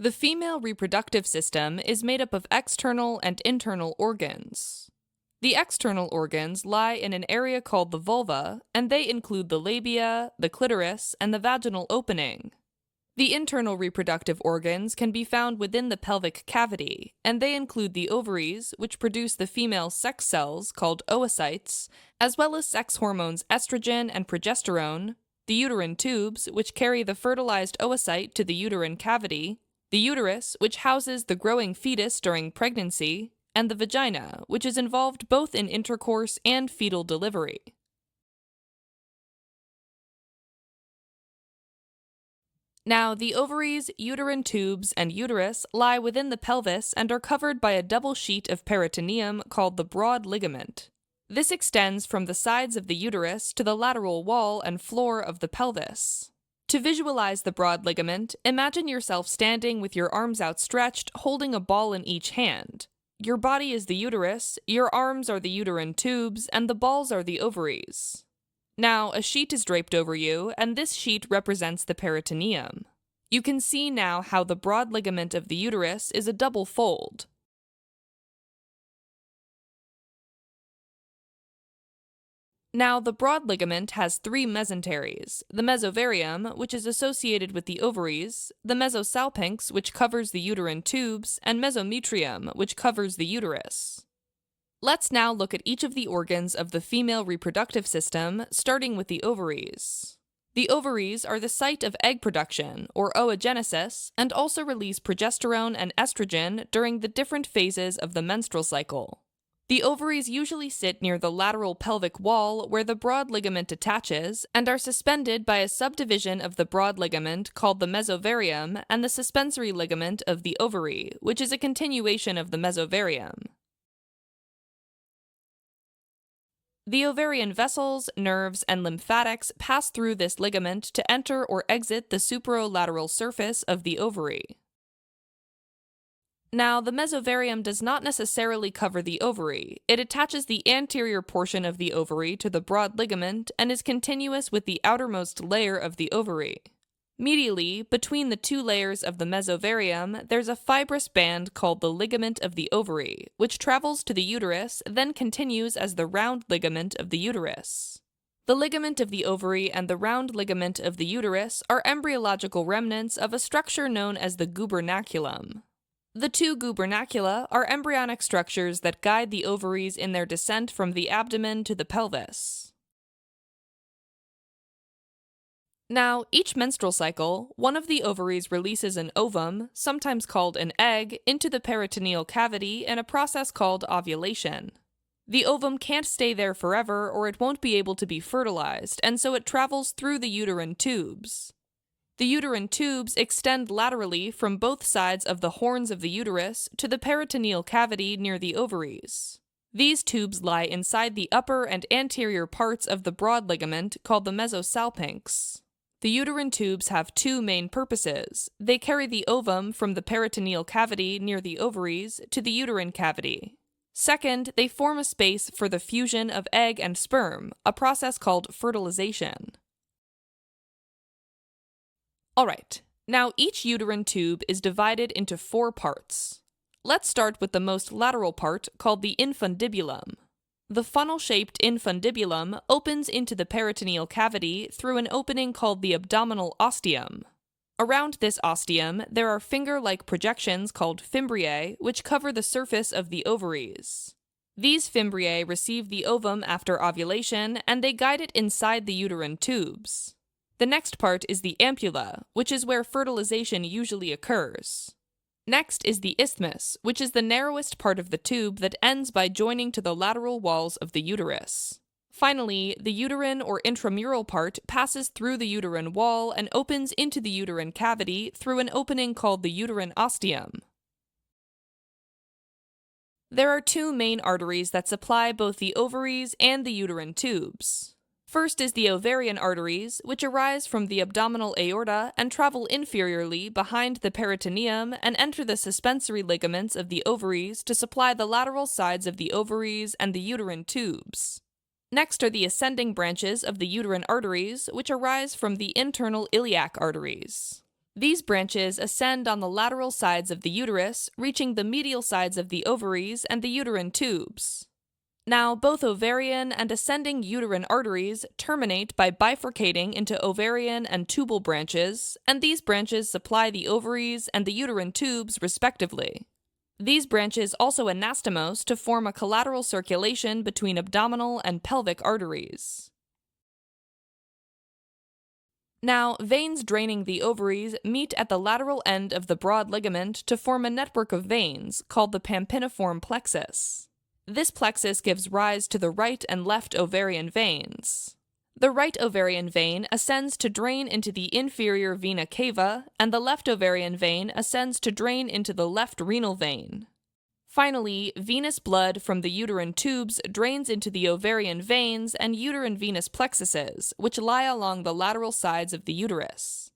The female reproductive system is made up of external and internal organs. The external organs lie in an area called the vulva, and they include the labia, the clitoris, and the vaginal opening. The internal reproductive organs can be found within the pelvic cavity, and they include the ovaries, which produce the female sex cells called oocytes, as well as sex hormones estrogen and progesterone, the uterine tubes, which carry the fertilized oocyte to the uterine cavity, the uterus, which houses the growing fetus during pregnancy, and the vagina, which is involved both in intercourse and fetal delivery. Now, the ovaries, uterine tubes, and uterus lie within the pelvis and are covered by a double sheet of peritoneum called the broad ligament. This extends from the sides of the uterus to the lateral wall and floor of the pelvis. To visualize the broad ligament, imagine yourself standing with your arms outstretched, holding a ball in each hand. Your body is the uterus, your arms are the uterine tubes, and the balls are the ovaries. Now, a sheet is draped over you, and this sheet represents the peritoneum. You can see now how the broad ligament of the uterus is a double fold. Now, the broad ligament has three mesenteries: the mesovarium, which is associated with the ovaries, the mesosalpinx, which covers the uterine tubes, and mesometrium, which covers the uterus. Let's now look at each of the organs of the female reproductive system, starting with the ovaries. The ovaries are the site of egg production, or oogenesis, and also release progesterone and estrogen during the different phases of the menstrual cycle. The ovaries usually sit near the lateral pelvic wall where the broad ligament attaches and are suspended by a subdivision of the broad ligament called the mesovarium and the suspensory ligament of the ovary, which is a continuation of the mesovarium. The ovarian vessels, nerves, and lymphatics pass through this ligament to enter or exit the superolateral surface of the ovary. Now, the mesovarium does not necessarily cover the ovary. It attaches the anterior portion of the ovary to the broad ligament and is continuous with the outermost layer of the ovary. Medially, between the two layers of the mesovarium, there's a fibrous band called the ligament of the ovary, which travels to the uterus, then continues as the round ligament of the uterus. The ligament of the ovary and the round ligament of the uterus are embryological remnants of a structure known as the gubernaculum. The two gubernacula are embryonic structures that guide the ovaries in their descent from the abdomen to the pelvis. Now, each menstrual cycle, one of the ovaries releases an ovum, sometimes called an egg, into the peritoneal cavity in a process called ovulation. The ovum can't stay there forever or it won't be able to be fertilized, and so it travels through the uterine tubes. The uterine tubes extend laterally from both sides of the horns of the uterus to the peritoneal cavity near the ovaries. These tubes lie inside the upper and anterior parts of the broad ligament called the mesosalpinx. The uterine tubes have two main purposes. They carry the ovum from the peritoneal cavity near the ovaries to the uterine cavity. Second, they form a space for the fusion of egg and sperm, a process called fertilization. Alright, now each uterine tube is divided into 4 parts. Let's start with the most lateral part called the infundibulum. The funnel-shaped infundibulum opens into the peritoneal cavity through an opening called the abdominal ostium. Around this ostium, there are finger-like projections called fimbriae, which cover the surface of the ovaries. These fimbriae receive the ovum after ovulation, and they guide it inside the uterine tubes. The next part is the ampulla, which is where fertilization usually occurs. Next is the isthmus, which is the narrowest part of the tube that ends by joining to the lateral walls of the uterus. Finally, the uterine or intramural part passes through the uterine wall and opens into the uterine cavity through an opening called the uterine ostium. There are 2 main arteries that supply both the ovaries and the uterine tubes. First is the ovarian arteries, which arise from the abdominal aorta and travel inferiorly behind the peritoneum and enter the suspensory ligaments of the ovaries to supply the lateral sides of the ovaries and the uterine tubes. Next are the ascending branches of the uterine arteries, which arise from the internal iliac arteries. These branches ascend on the lateral sides of the uterus, reaching the medial sides of the ovaries and the uterine tubes. Now, both ovarian and ascending uterine arteries terminate by bifurcating into ovarian and tubal branches, and these branches supply the ovaries and the uterine tubes respectively. These branches also anastomose to form a collateral circulation between abdominal and pelvic arteries. Now, veins draining the ovaries meet at the lateral end of the broad ligament to form a network of veins called the pampiniform plexus. This plexus gives rise to the right and left ovarian veins. The right ovarian vein ascends to drain into the inferior vena cava, and the left ovarian vein ascends to drain into the left renal vein. Finally, venous blood from the uterine tubes drains into the ovarian veins and uterine venous plexuses, which lie along the lateral sides of the uterus.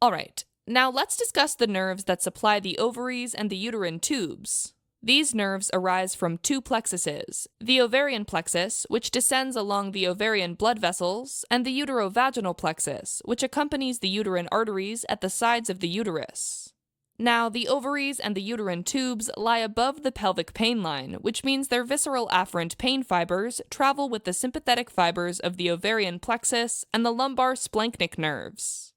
Alright, now let's discuss the nerves that supply the ovaries and the uterine tubes. These nerves arise from two plexuses, the ovarian plexus, which descends along the ovarian blood vessels, and the uterovaginal plexus, which accompanies the uterine arteries at the sides of the uterus. Now, the ovaries and the uterine tubes lie above the pelvic pain line, which means their visceral afferent pain fibers travel with the sympathetic fibers of the ovarian plexus and the lumbar splanchnic nerves.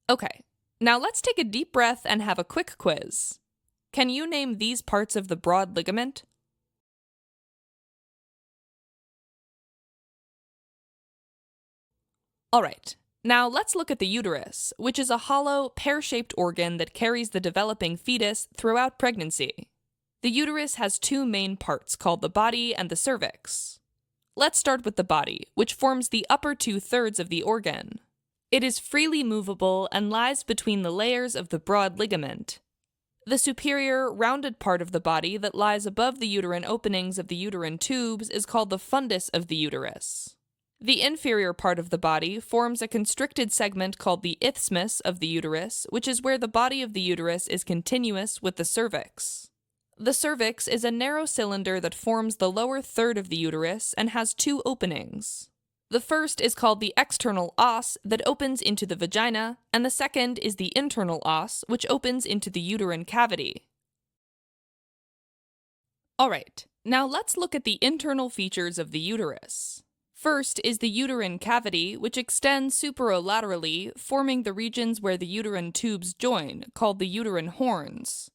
Okay, now let's take a deep breath and have a quick quiz. Can you name these parts of the broad ligament? Alright. Now let's look at the uterus, which is a hollow, pear-shaped organ that carries the developing fetus throughout pregnancy. The uterus has two main parts called the body and the cervix. Let's start with the body, which forms the upper two-thirds of the organ. It is freely movable and lies between the layers of the broad ligament. The superior, rounded part of the body that lies above the uterine openings of the uterine tubes is called the fundus of the uterus. The inferior part of the body forms a constricted segment called the isthmus of the uterus, which is where the body of the uterus is continuous with the cervix. The cervix is a narrow cylinder that forms the lower third of the uterus and has two openings. The first is called the external os that opens into the vagina, and the second is the internal os, which opens into the uterine cavity. Alright, now let's look at the internal features of the uterus. First is the uterine cavity, which extends superolaterally, forming the regions where the uterine tubes join, called the uterine horns.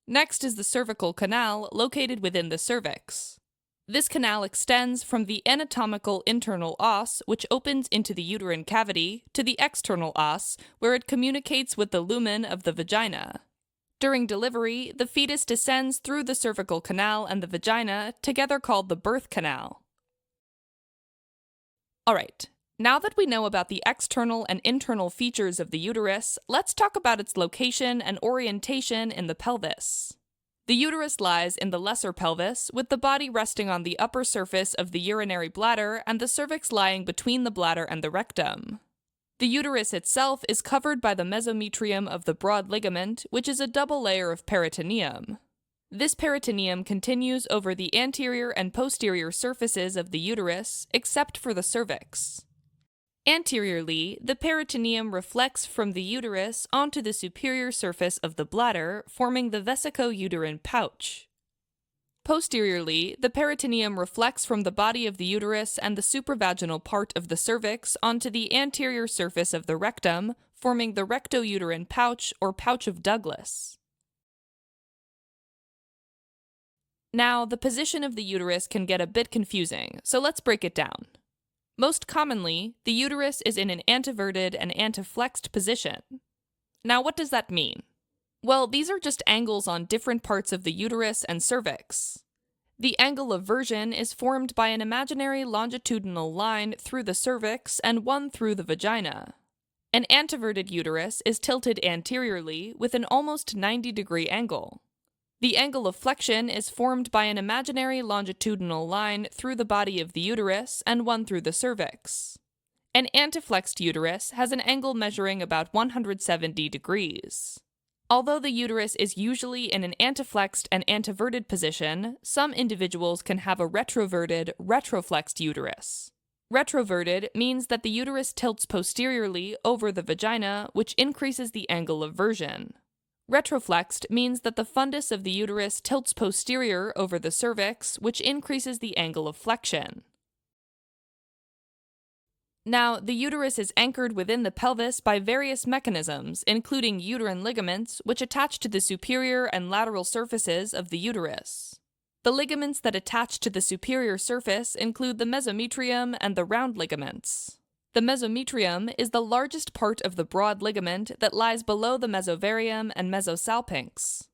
Next is the cervical canal, located within the cervix. This canal extends from the anatomical internal os, which opens into the uterine cavity, to the external os, where it communicates with the lumen of the vagina. During delivery, the fetus descends through the cervical canal and the vagina, together called the birth canal. Alright, now that we know about the external and internal features of the uterus, let's talk about its location and orientation in the pelvis. The uterus lies in the lesser pelvis, with the body resting on the upper surface of the urinary bladder and the cervix lying between the bladder and the rectum. The uterus itself is covered by the mesometrium of the broad ligament, which is a double layer of peritoneum. This peritoneum continues over the anterior and posterior surfaces of the uterus, except for the cervix. Anteriorly, the peritoneum reflects from the uterus onto the superior surface of the bladder, forming the vesico-uterine pouch. Posteriorly, the peritoneum reflects from the body of the uterus and the supravaginal part of the cervix onto the anterior surface of the rectum, forming the recto-uterine pouch or pouch of Douglas. Now, the position of the uterus can get a bit confusing, so let's break it down. Most commonly, the uterus is in an anteverted and anteflexed position. Now, what does that mean? Well, these are just angles on different parts of the uterus and cervix. The angle of version is formed by an imaginary longitudinal line through the cervix and one through the vagina. An anteverted uterus is tilted anteriorly with an almost 90-degree angle. The angle of flexion is formed by an imaginary longitudinal line through the body of the uterus and one through the cervix. An anteflexed uterus has an angle measuring about 170 degrees. Although the uterus is usually in an anteflexed and anteverted position, some individuals can have a retroverted, retroflexed uterus. Retroverted means that the uterus tilts posteriorly over the vagina, which increases the angle of version. Retroflexed means that the fundus of the uterus tilts posterior over the cervix, which increases the angle of flexion. Now, the uterus is anchored within the pelvis by various mechanisms, including uterine ligaments, which attach to the superior and lateral surfaces of the uterus. The ligaments that attach to the superior surface include the mesometrium and the round ligaments. The mesometrium is the largest part of the broad ligament that lies below the mesovarium and mesosalpinx.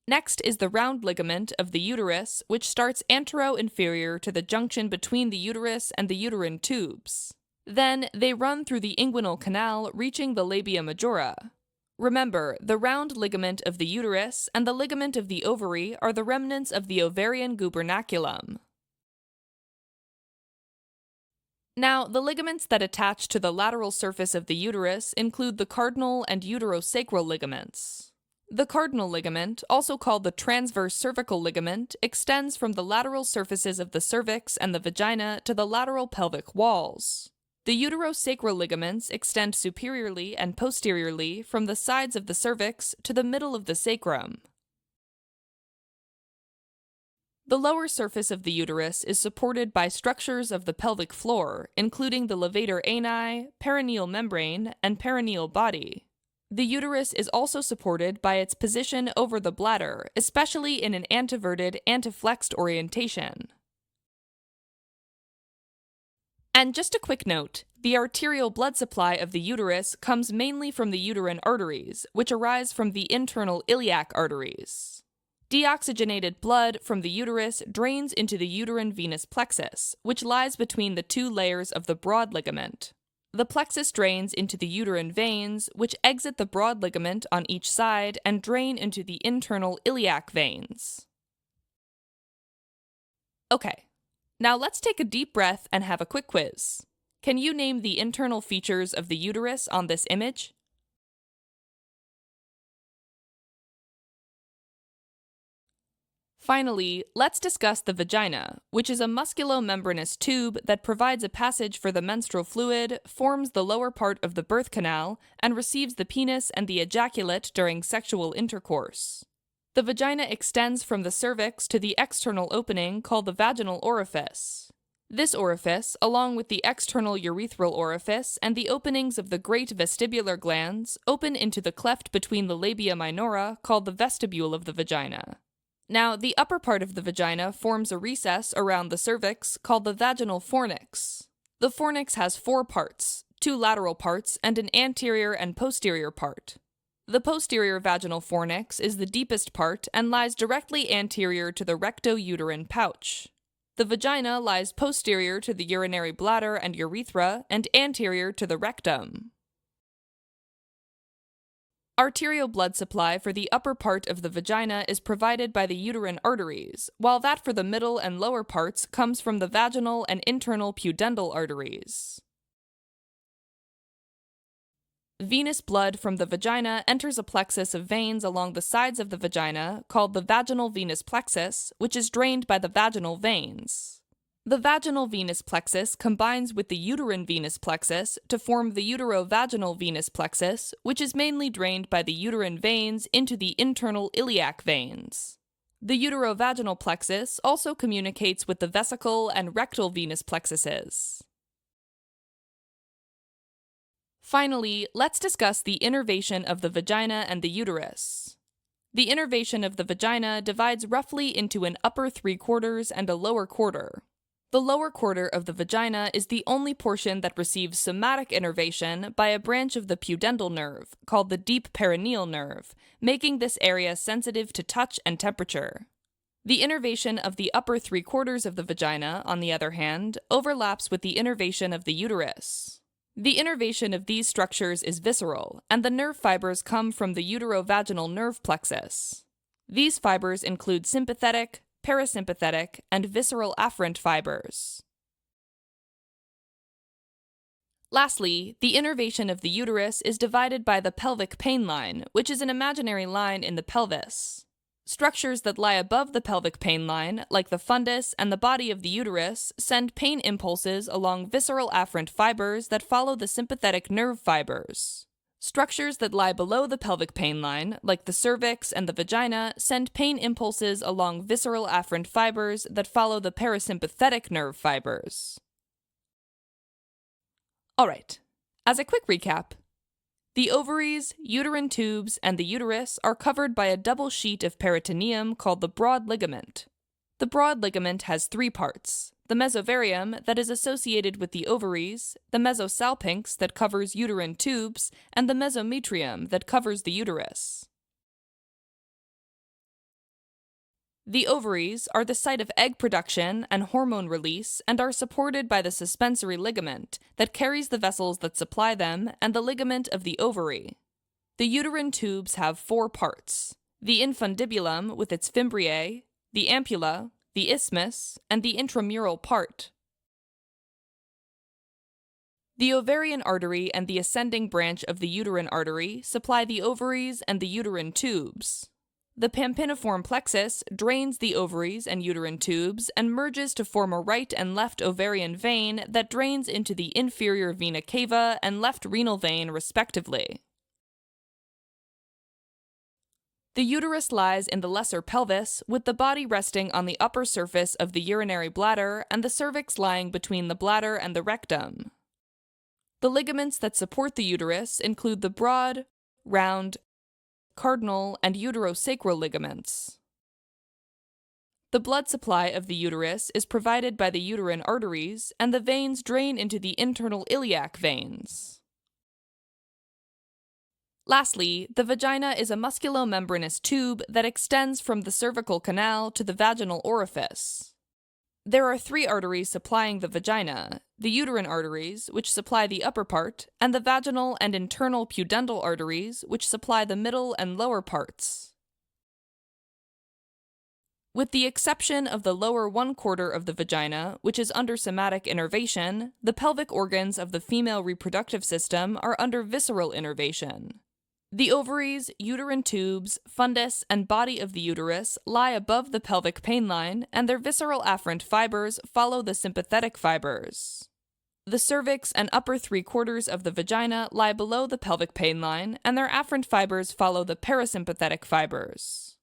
Next is the round ligament of the uterus, which starts antero-inferior to the junction between the uterus and the uterine tubes. Then they run through the inguinal canal, reaching the labia majora. Remember, the round ligament of the uterus and the ligament of the ovary are the remnants of the ovarian gubernaculum. Now, the ligaments that attach to the lateral surface of the uterus include the cardinal and uterosacral ligaments. The cardinal ligament, also called the transverse cervical ligament, extends from the lateral surfaces of the cervix and the vagina to the lateral pelvic walls. The uterosacral ligaments extend superiorly and posteriorly from the sides of the cervix to the middle of the sacrum. The lower surface of the uterus is supported by structures of the pelvic floor, including the levator ani, perineal membrane, and perineal body. The uterus is also supported by its position over the bladder, especially in an anteverted, anteflexed orientation. And just a quick note, the arterial blood supply of the uterus comes mainly from the uterine arteries, which arise from the internal iliac arteries. Deoxygenated blood from the uterus drains into the uterine venous plexus, which lies between the two layers of the broad ligament. The plexus drains into the uterine veins, which exit the broad ligament on each side and drain into the internal iliac veins. Okay. Now let's take a deep breath and have a quick quiz. Can you name the internal features of the uterus on this image? Finally, let's discuss the vagina, which is a musculomembranous tube that provides a passage for the menstrual fluid, forms the lower part of the birth canal, and receives the penis and the ejaculate during sexual intercourse. The vagina extends from the cervix to the external opening called the vaginal orifice. This orifice, along with the external urethral orifice and the openings of the great vestibular glands, open into the cleft between the labia minora called the vestibule of the vagina. Now, the upper part of the vagina forms a recess around the cervix called the vaginal fornix. The fornix has 4 parts, 2 lateral parts and an anterior and posterior part. The posterior vaginal fornix is the deepest part and lies directly anterior to the recto-uterine pouch. The vagina lies posterior to the urinary bladder and urethra and anterior to the rectum. Arterial blood supply for the upper part of the vagina is provided by the uterine arteries, while that for the middle and lower parts comes from the vaginal and internal pudendal arteries. Venous blood from the vagina enters a plexus of veins along the sides of the vagina called the vaginal venous plexus, which is drained by the vaginal veins. The vaginal venous plexus combines with the uterine venous plexus to form the uterovaginal venous plexus, which is mainly drained by the uterine veins into the internal iliac veins. The uterovaginal plexus also communicates with the vesical and rectal venous plexuses. Finally, let's discuss the innervation of the vagina and the uterus. The innervation of the vagina divides roughly into an upper 3/4 and a lower quarter. The lower quarter of the vagina is the only portion that receives somatic innervation by a branch of the pudendal nerve, called the deep perineal nerve, making this area sensitive to touch and temperature. The innervation of the upper 3/4 of the vagina, on the other hand, overlaps with the innervation of the uterus. The innervation of these structures is visceral, and the nerve fibers come from the uterovaginal nerve plexus. These fibers include sympathetic, parasympathetic, and visceral afferent fibers. Lastly, the innervation of the uterus is divided by the pelvic pain line, which is an imaginary line in the pelvis. Structures that lie above the pelvic pain line, like the fundus and the body of the uterus, send pain impulses along visceral afferent fibers that follow the sympathetic nerve fibers. Structures that lie below the pelvic pain line, like the cervix and the vagina, send pain impulses along visceral afferent fibers that follow the parasympathetic nerve fibers. Alright, as a quick recap, the ovaries, uterine tubes, and the uterus are covered by a double sheet of peritoneum called the broad ligament. The broad ligament has three parts: the mesovarium that is associated with the ovaries, the mesosalpinx that covers uterine tubes, and the mesometrium that covers the uterus. The ovaries are the site of egg production and hormone release and are supported by the suspensory ligament that carries the vessels that supply them and the ligament of the ovary. The uterine tubes have four parts: the infundibulum with its fimbriae, the ampulla, the isthmus, and the intramural part. The ovarian artery and the ascending branch of the uterine artery supply the ovaries and the uterine tubes. The pampiniform plexus drains the ovaries and uterine tubes and merges to form a right and left ovarian vein that drains into the inferior vena cava and left renal vein, respectively. The uterus lies in the lesser pelvis, with the body resting on the upper surface of the urinary bladder and the cervix lying between the bladder and the rectum. The ligaments that support the uterus include the broad, round, cardinal, and uterosacral ligaments. The blood supply of the uterus is provided by the uterine arteries, and the veins drain into the internal iliac veins. Lastly, the vagina is a musculomembranous tube that extends from the cervical canal to the vaginal orifice. There are three arteries supplying the vagina: the uterine arteries, which supply the upper part, and the vaginal and internal pudendal arteries, which supply the middle and lower parts. With the exception of the lower 1/4 of the vagina, which is under somatic innervation, the pelvic organs of the female reproductive system are under visceral innervation. The ovaries, uterine tubes, fundus, and body of the uterus lie above the pelvic pain line, and their visceral afferent fibers follow the sympathetic fibers. The cervix and upper 3/4 of the vagina lie below the pelvic pain line, and their afferent fibers follow the parasympathetic fibers.